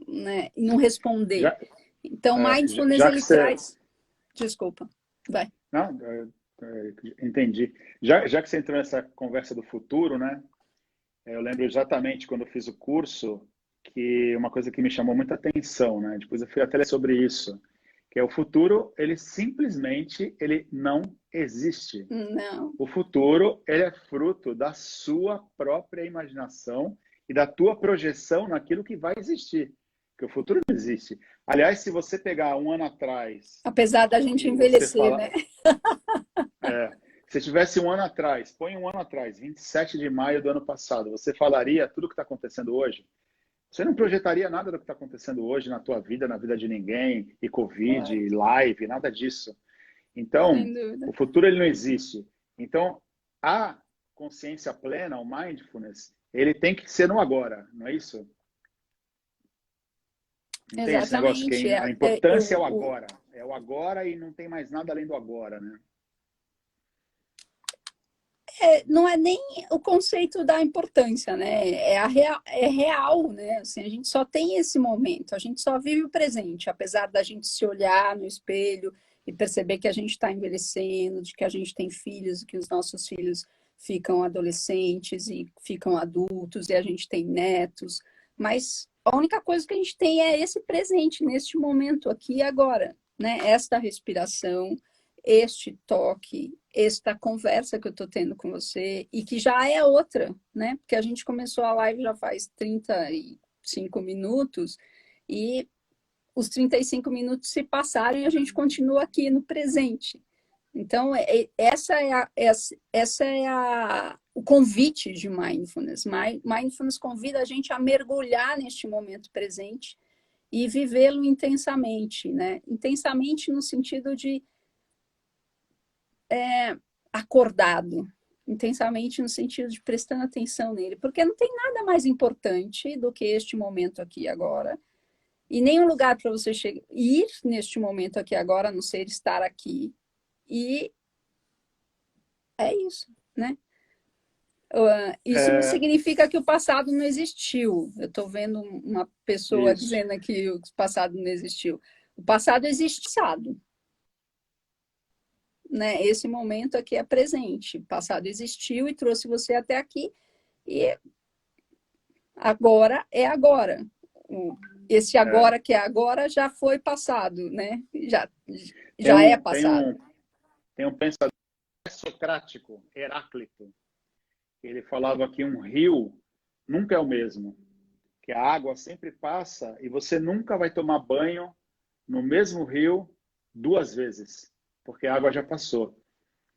né? E não responder. Então, Mindfulness, ele traz... Desculpa, vai. Não, entendi. Já que você entrou nessa conversa do futuro, né? Eu lembro exatamente quando eu fiz o curso que uma coisa que me chamou muita atenção, né? Depois eu fui até ler sobre isso, que é o futuro, ele simplesmente ele não existe. Não. O futuro, ele é fruto da sua própria imaginação e da tua projeção naquilo que vai existir. Porque o futuro não existe. Aliás, se você pegar um ano atrás Apesar da gente e você envelhecer, fala, né? se tivesse um ano atrás, põe um ano atrás, 27 de maio do ano passado, você falaria tudo o que está acontecendo hoje? Você não projetaria nada do que está acontecendo hoje na tua vida, na vida de ninguém, e Covid, Claro, e live, nada disso. sem Então, dúvida. o futuro ele não existe. Então, a consciência plena, o mindfulness, ele tem que ser no agora, não é isso? Não tem esse negócio Exatamente. que a importância é o agora e não tem mais nada além do agora, né? Não é nem o conceito da importância, né? É real, né? Assim, a gente só tem esse momento, a gente só vive o presente, apesar da gente se olhar no espelho e perceber que a gente está envelhecendo, de que a gente tem filhos, que os nossos filhos ficam adolescentes e ficam adultos, e a gente tem netos, mas a única coisa que a gente tem é esse presente, neste momento, aqui e agora, né? Esta respiração, este toque, esta conversa que eu estou tendo com você, e que já é outra, né? Porque a gente começou a live já faz 35 minutos, e os 35 minutos se passaram e a gente continua aqui no presente. Então, essa é o convite de Mindfulness. Mindfulness convida a gente a mergulhar neste momento presente e vivê-lo intensamente, né? Intensamente no sentido de acordado, intensamente no sentido de prestando atenção nele, porque não tem nada mais importante do que este momento aqui agora, e nenhum lugar para você ir neste momento aqui agora, a não ser estar aqui, e é isso, né? Isso não significa que o passado não existiu. Eu estou vendo uma pessoa Isso. dizendo aqui que o passado não existiu. O passado existe, né? Esse momento aqui é presente. O passado existiu e trouxe você até aqui. E agora é agora. Esse agora que é agora já foi passado, né? Já é passado. Tem um pensador socrático, Heráclito. Ele falava que um rio nunca é o mesmo. Que a água sempre passa e você nunca vai tomar banho no mesmo rio 2 vezes. Porque a água já passou.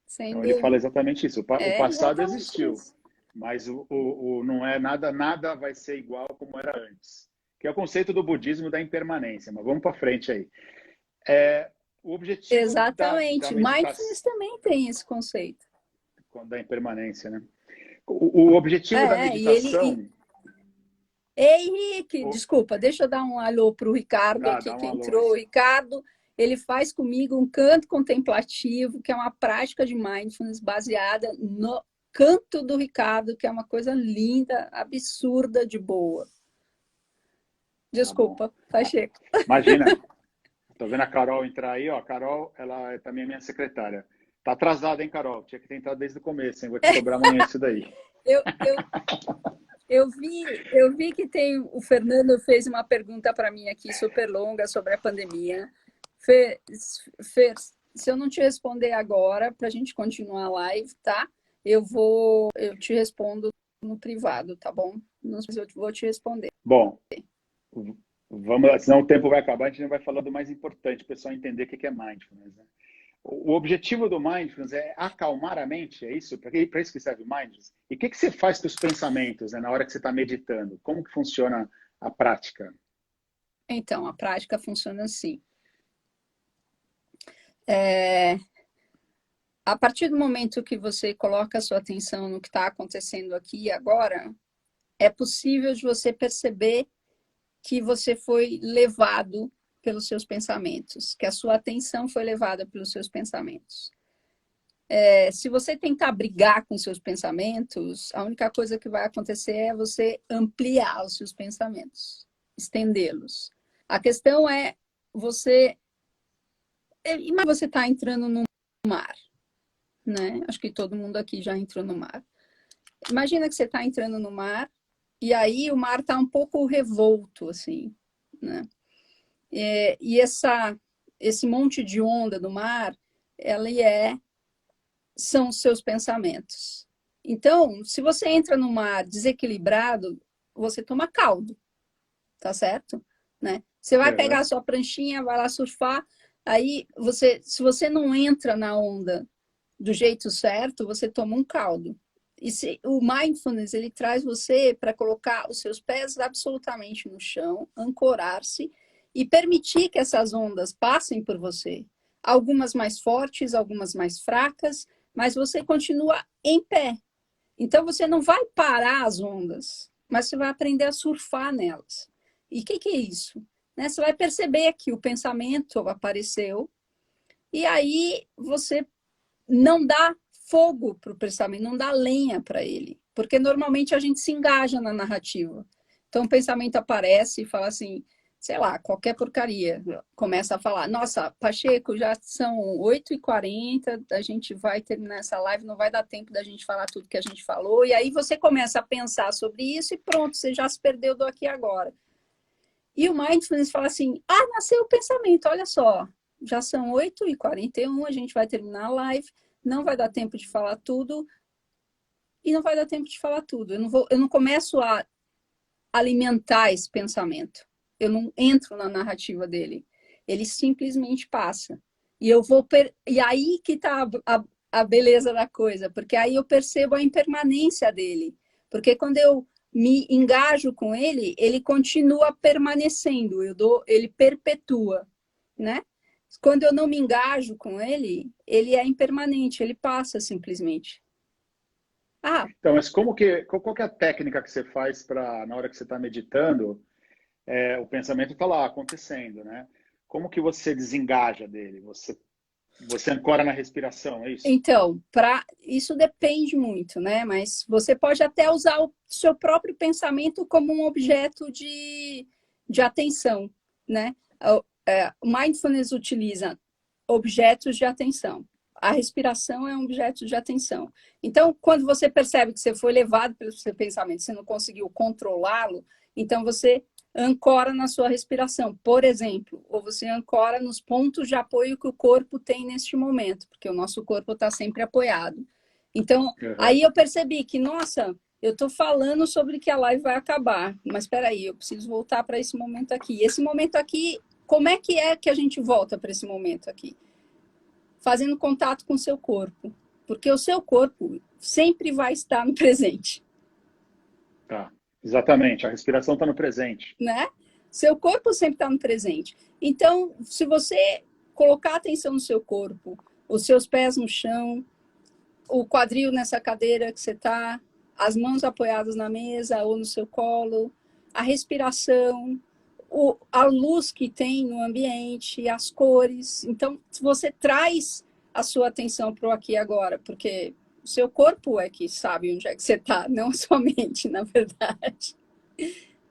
Sem Então dúvida. ele fala exatamente isso. O passado existiu, Isso. mas não é nada vai ser igual como era antes. Que é o conceito do budismo da impermanência. Mas vamos para frente aí. O objetivo Exatamente. da meditação Mindfulness também tem esse conceito. da impermanência, né? O objetivo da meditação. Ei, Henrique, desculpa, deixa eu dar um alô para o Ricardo aqui, que entrou. O Ricardo, ele faz comigo um canto contemplativo, que é uma prática de mindfulness baseada no canto do Ricardo, que é uma coisa linda, absurda, de boa. Desculpa, Pacheco. Imagina. Tô vendo a Carol entrar aí, ó. A Carol, ela também é minha secretária. Tá atrasada, hein, Carol? Tinha que ter entrado desde o começo, hein? Vou te cobrar amanhã isso daí. Eu vi que o Fernando fez uma pergunta para mim aqui super longa sobre a pandemia. Fer, se eu não te responder agora, para a gente continuar a live, tá? Eu te respondo no privado, tá bom? Eu vou te responder. Bom, vamos lá, senão o tempo vai acabar, a gente não vai falar do mais importante, o pessoal entender o que é mindfulness, né? O objetivo do mindfulness é acalmar a mente, é isso? Para isso que serve o mindfulness? E o que você faz com os pensamentos, né, na hora que você está meditando? Como que funciona a prática? Então, a prática funciona assim. A partir do momento que você coloca a sua atenção no que está acontecendo aqui e agora, é possível de você perceber que você foi levado pelos seus pensamentos, que a sua atenção foi levada pelos seus pensamentos. Se você tentar brigar com seus pensamentos, a única coisa que vai acontecer é você ampliar os seus pensamentos, estendê-los. A questão é você está entrando no mar, né? Acho que todo mundo aqui já entrou no mar. imagina que você está entrando no mar, e aí o mar está um pouco revolto, assim, né? E esse monte de onda do mar, são os seus pensamentos. Então, se você entra no mar desequilibrado, você toma caldo, tá certo? Né? Você vai pegar a sua pranchinha, vai lá surfar, aí se você não entra na onda do jeito certo, você toma um caldo. E o mindfulness, ele traz você para colocar os seus pés absolutamente no chão, ancorar-se e permitir que essas ondas passem por você. Algumas mais fortes, algumas mais fracas, mas você continua em pé. Então, você não vai parar as ondas, mas você vai aprender a surfar nelas. E o que é isso? Né? Você vai perceber que o pensamento apareceu e aí você não dá fogo para o pensamento, não dá lenha para ele. Porque normalmente a gente se engaja na narrativa. Então o pensamento aparece e fala assim, sei lá, qualquer porcaria. Começa a falar, nossa, Pacheco, já são 8h40, a gente vai terminar essa live, não vai dar tempo da gente falar tudo que a gente falou. E aí você começa a pensar sobre isso e pronto, você já se perdeu do aqui e agora. E o Mindfulness fala assim, nasceu o pensamento, olha só, já são 8h41, a gente vai terminar a live, não vai dar tempo de falar tudo, e não vai dar tempo de falar tudo. Eu não começo a alimentar esse pensamento. Eu não entro na narrativa dele. Ele simplesmente passa. E aí que está a beleza da coisa, porque aí eu percebo a impermanência dele. Porque quando eu me engajo com ele, ele continua permanecendo, ele perpetua, né? Quando eu não me engajo com ele, ele é impermanente, ele passa simplesmente. Então, mas qual que é a técnica que você faz para, na hora que você está meditando, o pensamento está lá acontecendo, né? Como que você desengaja dele? Você ancora na respiração, é isso? Então, isso depende muito, né? Mas você pode até usar o seu próprio pensamento como um objeto de atenção, né? O Mindfulness utiliza objetos de atenção. A respiração é um objeto de atenção. Então, quando você percebe que você foi levado pelo seu pensamento, você não conseguiu controlá-lo, então você ancora na sua respiração, por exemplo, ou você ancora nos pontos de apoio que o corpo tem neste momento, porque o nosso corpo está sempre apoiado. Então, aí eu percebi que, nossa, eu estou falando sobre que a live vai acabar, mas espera aí, eu preciso voltar para esse momento aqui. Esse momento aqui, como é que a gente volta para esse momento aqui? Fazendo contato com o seu corpo, porque o seu corpo sempre vai estar no presente. Tá. Exatamente, a respiração está no presente. Né? Seu corpo sempre está no presente. Então, se você colocar atenção no seu corpo, os seus pés no chão, o quadril nessa cadeira que você está, as mãos apoiadas na mesa ou no seu colo, a respiração, a luz que tem no ambiente, as cores. Então, você traz a sua atenção para o aqui e agora, porque o seu corpo é que sabe onde é que você está, não a sua mente, na verdade.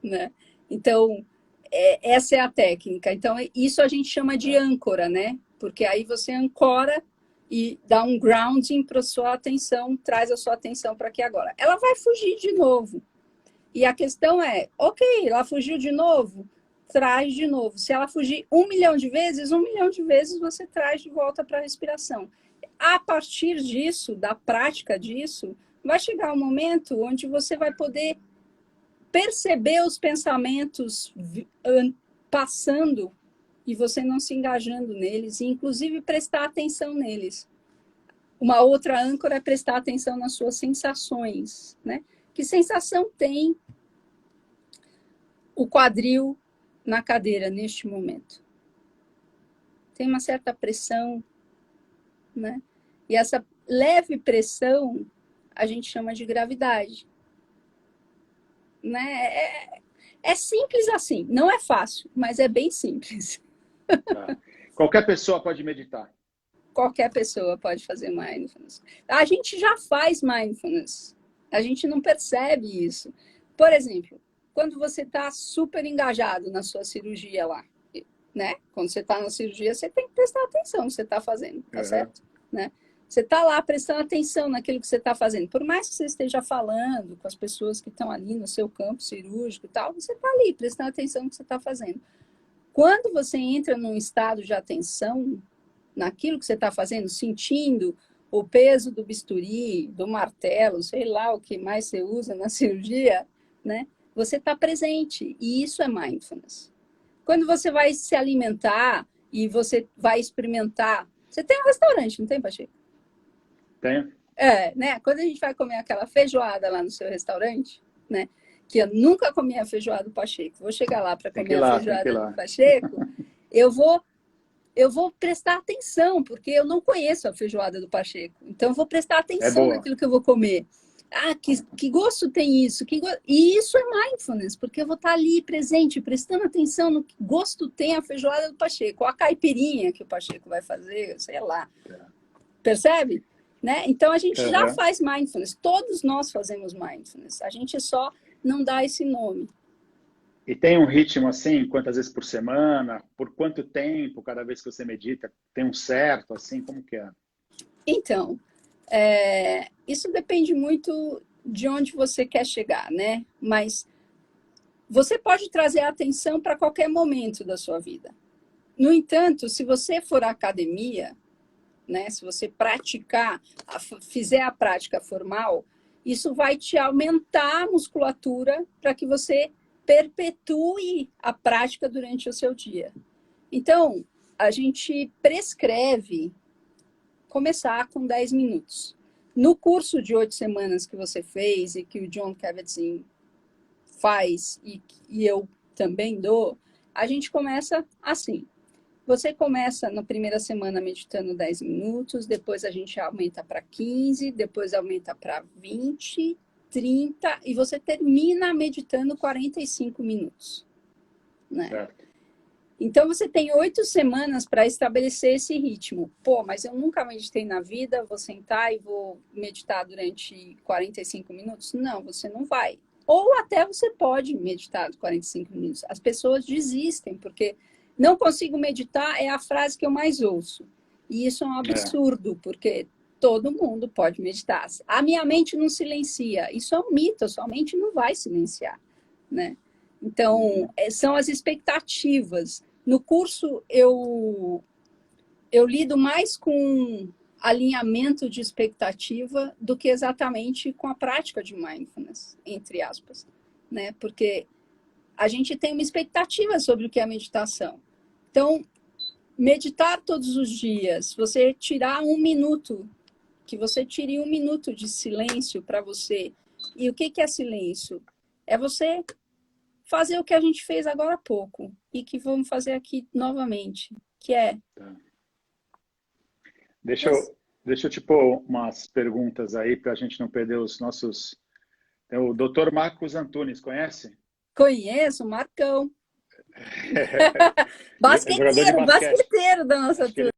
Né? Então, essa é a técnica. Então, isso a gente chama de âncora, né? Porque aí você ancora e dá um grounding para a sua atenção, traz a sua atenção para aqui e agora. Ela vai fugir de novo. E a questão é, ok, ela fugiu de novo, traz de novo. Se ela fugir 1 milhão de vezes, 1 milhão de vezes você traz de volta para a respiração. A partir disso, da prática disso, vai chegar um momento onde você vai poder perceber os pensamentos passando e você não se engajando neles, e inclusive prestar atenção neles. Uma outra âncora é prestar atenção nas suas sensações, né? Que sensação tem o quadril na cadeira neste momento? Tem uma certa pressão, né? E essa leve pressão a gente chama de gravidade. Né? É simples assim, não é fácil, mas é bem simples. Tá. Qualquer pessoa pode meditar. Qualquer pessoa pode fazer mindfulness. A gente já faz mindfulness, a gente não percebe isso. Por exemplo, quando você está super engajado na sua cirurgia lá, né? Quando você está na cirurgia, você tem que prestar atenção no que você está fazendo, tá certo? Né? Você está lá prestando atenção naquilo que você está fazendo. Por mais que você esteja falando com as pessoas que estão ali no seu campo cirúrgico e tal, você está ali prestando atenção no que você está fazendo. Quando você entra num estado de atenção naquilo que você está fazendo, sentindo o peso do bisturi, do martelo, sei lá o que mais você usa na cirurgia, né? Você está presente, e isso é mindfulness. Quando você vai se alimentar e você vai experimentar... Você tem um restaurante, não tem, Pacheco? Tenho. Né? Quando a gente vai comer aquela feijoada lá no seu restaurante, né? Que eu nunca comi a feijoada do Pacheco. Vou chegar lá para comer a feijoada do Pacheco. Eu vou prestar atenção, porque eu não conheço a feijoada do Pacheco. Então, eu vou prestar atenção naquilo que eu vou comer. Ah, que gosto tem isso? E isso é mindfulness, porque eu vou estar ali presente, prestando atenção no que gosto tem a feijoada do Pacheco, ou a caipirinha que o Pacheco vai fazer, sei lá. Percebe? Né? Então, a gente já faz mindfulness. Todos nós fazemos mindfulness. A gente só não dá esse nome. E tem um ritmo assim, quantas vezes por semana? Por quanto tempo, cada vez que você medita? Tem um certo, assim, como que é? Então, isso depende muito de onde você quer chegar, né? Mas você pode trazer a atenção para qualquer momento da sua vida. No entanto, se você for à academia, né, se você fizer a prática formal, isso vai te aumentar a musculatura para que você perpetue a prática durante o seu dia. Então, a gente prescreve começar com 10 minutos. No curso de 8 semanas que você fez e que o Jon Kabat-Zinn faz e eu também dou, a gente começa assim. Você começa na primeira semana meditando 10 minutos, depois a gente aumenta para 15, depois aumenta para 20, 30, e você termina meditando 45 minutos. Né? Certo. Então, você tem 8 semanas para estabelecer esse ritmo. Pô, mas eu nunca meditei na vida, vou sentar e vou meditar durante 45 minutos? Não, você não vai. Ou até você pode meditar 45 minutos. As pessoas desistem, porque não consigo meditar é a frase que eu mais ouço. E isso é um absurdo, porque todo mundo pode meditar. A minha mente não silencia. Isso é um mito, a sua mente não vai silenciar, né? Então, são as expectativas. No curso, eu lido mais com alinhamento de expectativa do que exatamente com a prática de mindfulness, entre aspas, né? Porque a gente tem uma expectativa sobre o que é meditação. Então, meditar todos os dias, você tirar 1 minuto, que você tire 1 minuto de silêncio para você. E o que é silêncio? É você fazer o que a gente fez agora há pouco e que vamos fazer aqui novamente, que é... Deixa eu te pôr umas perguntas aí para a gente não perder os nossos... O Dr. Marcos Antunes, conhece? Conheço, Marcão. basqueteiro da nossa turma.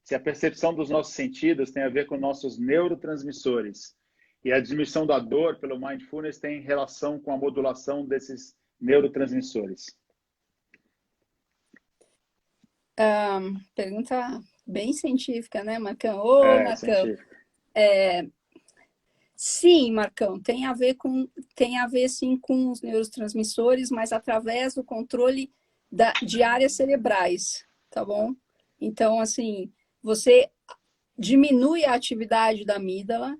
Se a percepção dos nossos sentidos tem a ver com nossos neurotransmissores e a diminuição da dor pelo mindfulness tem relação com a modulação desses neurotransmissores. Pergunta bem científica, né, Marcão? Ô, Marcão. Sim, Marcão, tem a ver sim com os neurotransmissores, mas através do controle de áreas cerebrais, tá bom? Então, assim, você diminui a atividade da amígdala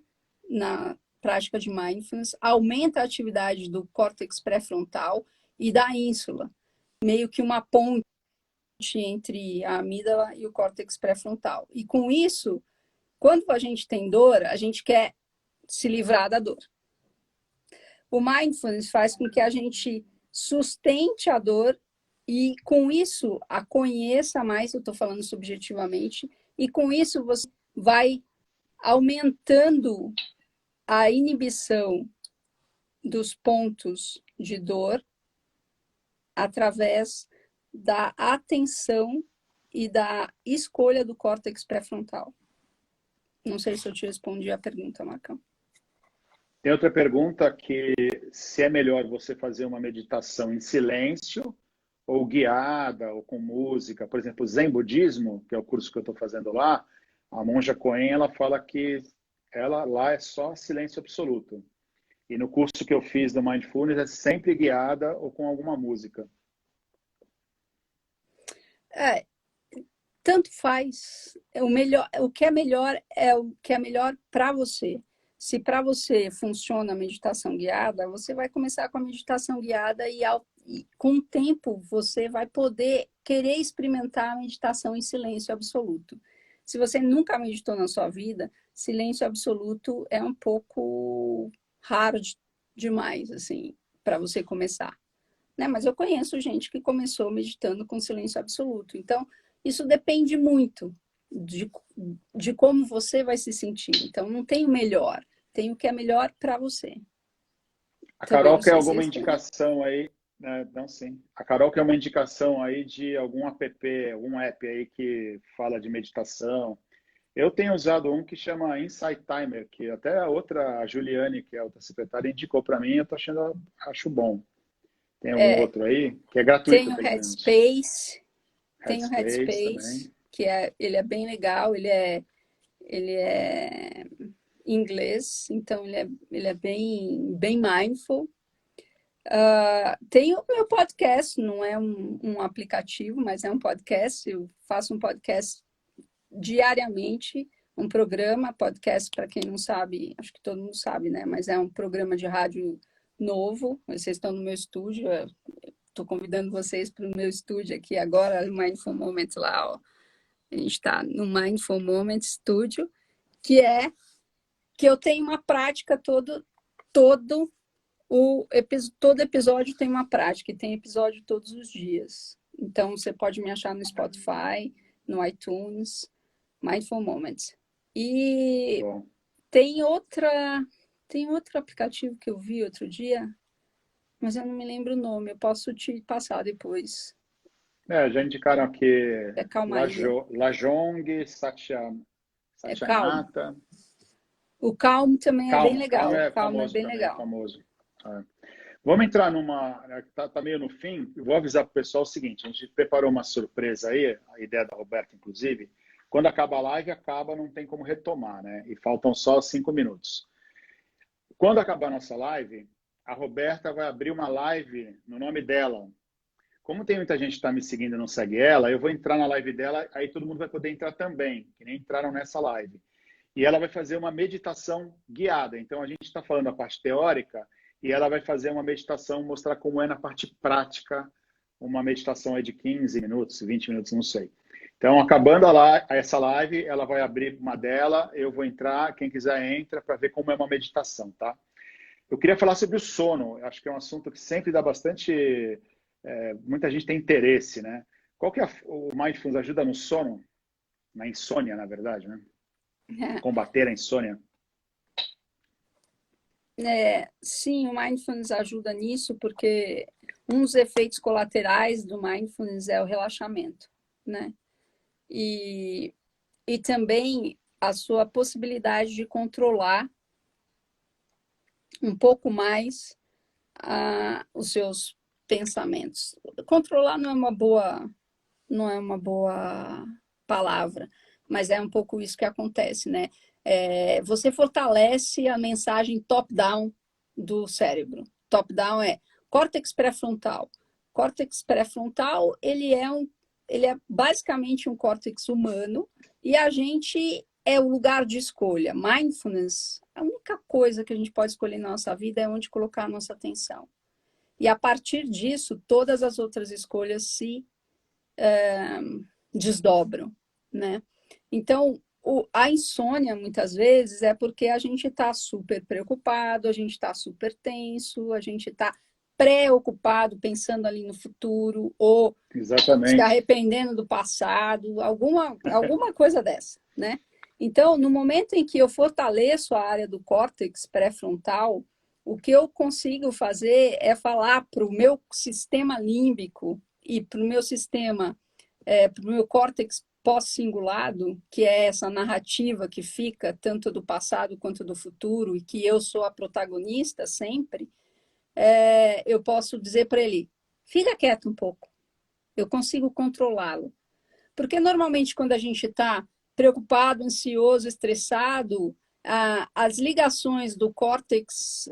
na prática de mindfulness, aumenta a atividade do córtex pré-frontal e da ínsula, meio que uma ponte entre a amígdala e o córtex pré-frontal. E com isso, quando a gente tem dor, a gente quer se livrar da dor. O mindfulness faz com que a gente sustente a dor e, com isso, a conheça mais, eu estou falando subjetivamente, e com isso você vai aumentando a inibição dos pontos de dor através da atenção e da escolha do córtex pré-frontal. Não sei se eu te respondi a pergunta, Marcão. Tem outra pergunta que se é melhor você fazer uma meditação em silêncio ou guiada, ou com música. Por exemplo, Zen Budismo, que é o curso que eu estou fazendo lá, a monja Coen, ela fala que ela lá é só silêncio absoluto. E no curso que eu fiz do Mindfulness é sempre guiada ou com alguma música. É, tanto faz. O que é melhor é o que é melhor para você. Se para você funciona a meditação guiada, você vai começar com a meditação guiada e com o tempo você vai poder querer experimentar a meditação em silêncio absoluto. Se você nunca meditou na sua vida, silêncio absoluto é um pouco raro demais, assim, para você começar, né? Mas eu conheço gente que começou meditando com silêncio absoluto. Então, isso depende muito de como você vai se sentir. Então, não tem o melhor, tem o que é melhor para você. A Também Carol não quer sei se alguma respondeu. indicação aí, né? Não, sim. A Carol quer uma indicação aí de algum app, algum app aí que fala de meditação. Eu tenho usado um que chama Insight Timer, que até a outra, a Juliane, que é a outra secretária, indicou para mim, eu tô achando, acho bom. Tem algum É, outro aí? Que é gratuito, tem o pelo menos. Headspace, Também. que ele é bem legal, ele é em inglês, então ele é bem mindful. Tem o meu podcast, não é um aplicativo, mas é um podcast. Eu faço um podcast diariamente, um programa, podcast, para quem não sabe, acho que todo mundo sabe, né? Mas é um programa de rádio novo. Vocês estão no meu estúdio, estou convidando vocês para o meu estúdio aqui agora, Mindful Moment lá, ó. A gente está no Mindful Moment Studio, que é que eu tenho uma prática todo todo episódio tem uma prática, e tem episódio todos os dias. Então, você pode me achar no Spotify, no iTunes, Mindful Moments. E Bom. tem outro aplicativo que eu vi outro dia, mas eu não me lembro o nome, eu posso te passar depois. Já indicaram aqui É calmaria. Lajong, É calmo. Satyanata. O calmo também é bem Calmo legal. O é calmo é famoso bem também, é legal. famoso. É. Vamos entrar numa. Tá meio no fim. Eu vou avisar para o pessoal o seguinte: a gente preparou uma surpresa aí, a ideia da Roberta, inclusive. Quando acaba a live, acaba, não tem como retomar, né? E faltam só 5 minutos. Quando acabar a nossa live, a Roberta vai abrir uma live no nome dela. Como tem muita gente que está me seguindo e não segue ela, eu vou entrar na live dela, aí todo mundo vai poder entrar também, que nem entraram nessa live. E ela vai fazer uma meditação guiada. Então, a gente está falando a parte teórica e ela vai fazer uma meditação, mostrar como é na parte prática, uma meditação aí de 15 minutos, 20 minutos, não sei. Então, acabando essa live, ela vai abrir uma dela, eu vou entrar, quem quiser entra para ver como é uma meditação, tá? Eu queria falar sobre o sono, acho que é um assunto que sempre dá bastante... muita gente tem interesse, né? Qual que é o Mindfulness ajuda no sono? Na insônia, na verdade, né? Combater a insônia. Sim, o Mindfulness ajuda nisso, porque um dos efeitos colaterais do Mindfulness é o relaxamento, né? E também a sua possibilidade de controlar um pouco mais os seus pensamentos. Controlar não é uma boa palavra, mas é um pouco isso que acontece, né? Você fortalece a mensagem top-down do cérebro. Top-down é córtex pré-frontal. Córtex pré-frontal, ele é basicamente um córtex humano e a gente é o lugar de escolha. Mindfulness, a única coisa que a gente pode escolher na nossa vida é onde colocar a nossa atenção. E a partir disso, todas as outras escolhas se desdobram, né? Então, a insônia, muitas vezes, é porque a gente está super preocupado, a gente está super tenso, a gente está preocupado, pensando ali no futuro, ou se Exatamente. arrependendo do passado, alguma coisa dessa, né? Então, no momento em que eu fortaleço a área do córtex pré-frontal, o que eu consigo fazer é falar para o meu sistema límbico e para o meu sistema, para o meu córtex pós-cingulado, que é essa narrativa que fica tanto do passado quanto do futuro e que eu sou a protagonista sempre, eu posso dizer para ele, fica quieto um pouco, eu consigo controlá-lo. Porque normalmente quando a gente está preocupado, ansioso, estressado, as ligações do córtex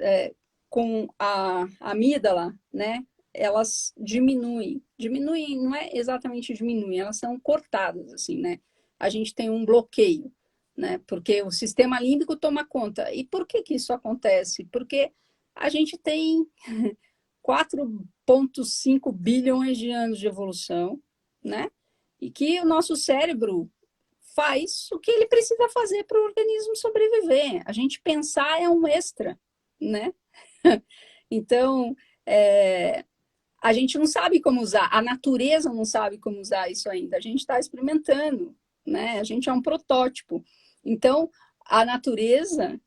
com a amígdala, né, elas diminuem. Diminuem, não é exatamente diminuem, elas são cortadas, assim, né? A gente tem um bloqueio, né? Porque o sistema límbico toma conta. E por que que isso acontece? Porque a gente tem 4,5 bilhões de anos de evolução, né? E que o nosso cérebro faz o que ele precisa fazer para o organismo sobreviver. A gente pensar é um extra, né? Então, a gente não sabe como usar, a natureza não sabe como usar isso ainda. A gente está experimentando, né? A gente é um protótipo. Então, a natureza,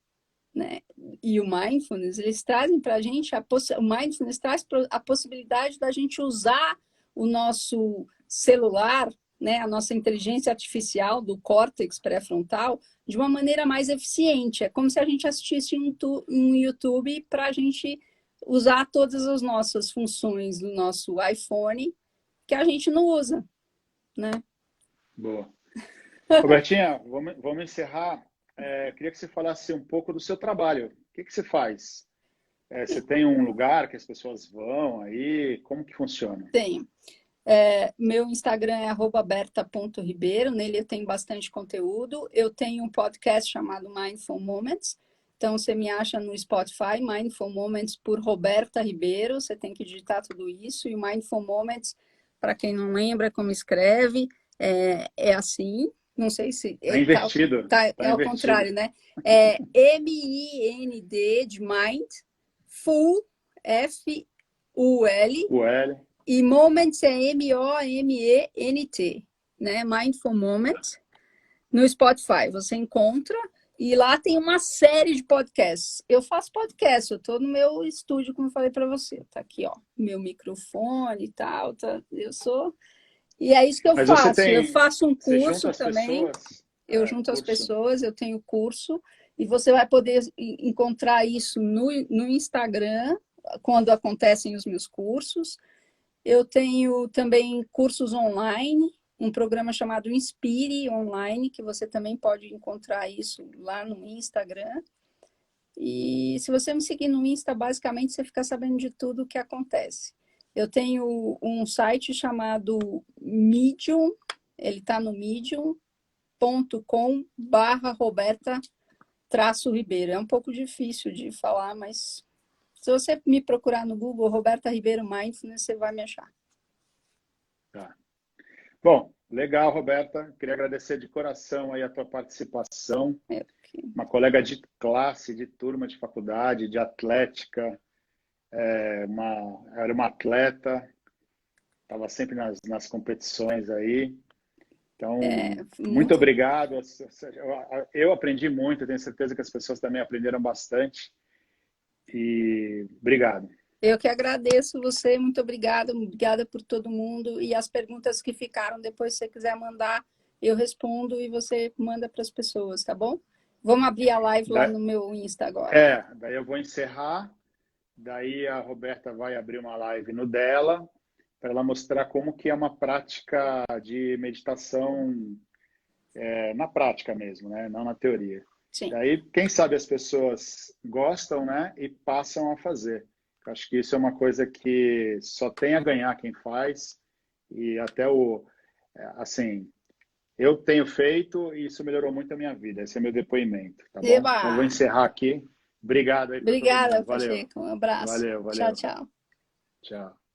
né, e o mindfulness, eles trazem para a gente, o mindfulness traz a possibilidade da gente usar o nosso celular, né, a nossa inteligência artificial do córtex pré-frontal de uma maneira mais eficiente. É como se a gente assistisse um YouTube para a gente usar todas as nossas funções do nosso iPhone que a gente não usa, né? Boa. Robertinha, vamos encerrar. Queria que você falasse um pouco do seu trabalho. O que você faz? Você tem um lugar que as pessoas vão aí? Como que funciona? Tenho. Meu Instagram é @berta.ribeiro, nele eu tenho bastante conteúdo. Eu tenho um podcast chamado Mindful Moments, então você me acha no Spotify, Mindful Moments por Roberta Ribeiro, você tem que digitar tudo isso, e o Mindful Moments, para quem não lembra como escreve, é assim, não sei se... Tá invertido. É ao contrário, né? É M-I-N-D de Mind, Full, F-U-L, O L. e Moments é M-O-M-E-N-T, né? Mindful Moment. No Spotify você encontra, e lá tem uma série de podcasts. Eu faço podcast, eu estou no meu estúdio, como eu falei para você. Tá aqui, ó, meu microfone e tal, tá? Eu sou... E é isso que eu Mas faço. Eu faço um você curso junta as também. pessoas? Eu junto as Curso. pessoas, eu tenho curso, e você vai poder encontrar isso no Instagram, quando acontecem os meus cursos. Eu tenho também cursos online, um programa chamado Inspire Online, que você também pode encontrar isso lá no Instagram. E se você me seguir no Insta, basicamente você fica sabendo de tudo o que acontece. Eu tenho um site chamado Medium, ele está no medium.com/Roberta-Ribeiro. É um pouco difícil de falar, mas se você me procurar no Google, Roberta Ribeiro Mindfulness, você vai me achar. Tá. Bom, legal, Roberta. Queria agradecer de coração aí a tua participação. Uma colega de classe, de turma de faculdade, de atlética, era uma atleta, estava sempre nas competições aí. Então, muito obrigado. Eu aprendi muito, tenho certeza que as pessoas também aprenderam bastante. E obrigado. Eu que agradeço você, muito obrigada por todo mundo. E as perguntas que ficaram, depois se você quiser mandar, eu respondo e você manda para as pessoas, tá bom? Vamos abrir a live lá no meu Insta agora. Daí eu vou encerrar, daí a Roberta vai abrir uma live no dela, para ela mostrar como que é uma prática de meditação na prática mesmo, né? Não na teoria. Sim. Daí, quem sabe as pessoas gostam, né? E passam a fazer. Acho que isso é uma coisa que só tem a ganhar quem faz. E até assim, eu tenho feito e isso melhorou muito a minha vida. Esse é meu depoimento, tá bom? Então, eu vou encerrar aqui. Obrigado aí. Obrigada, Pacheco. Um abraço. Valeu. Tchau, tchau. Tchau.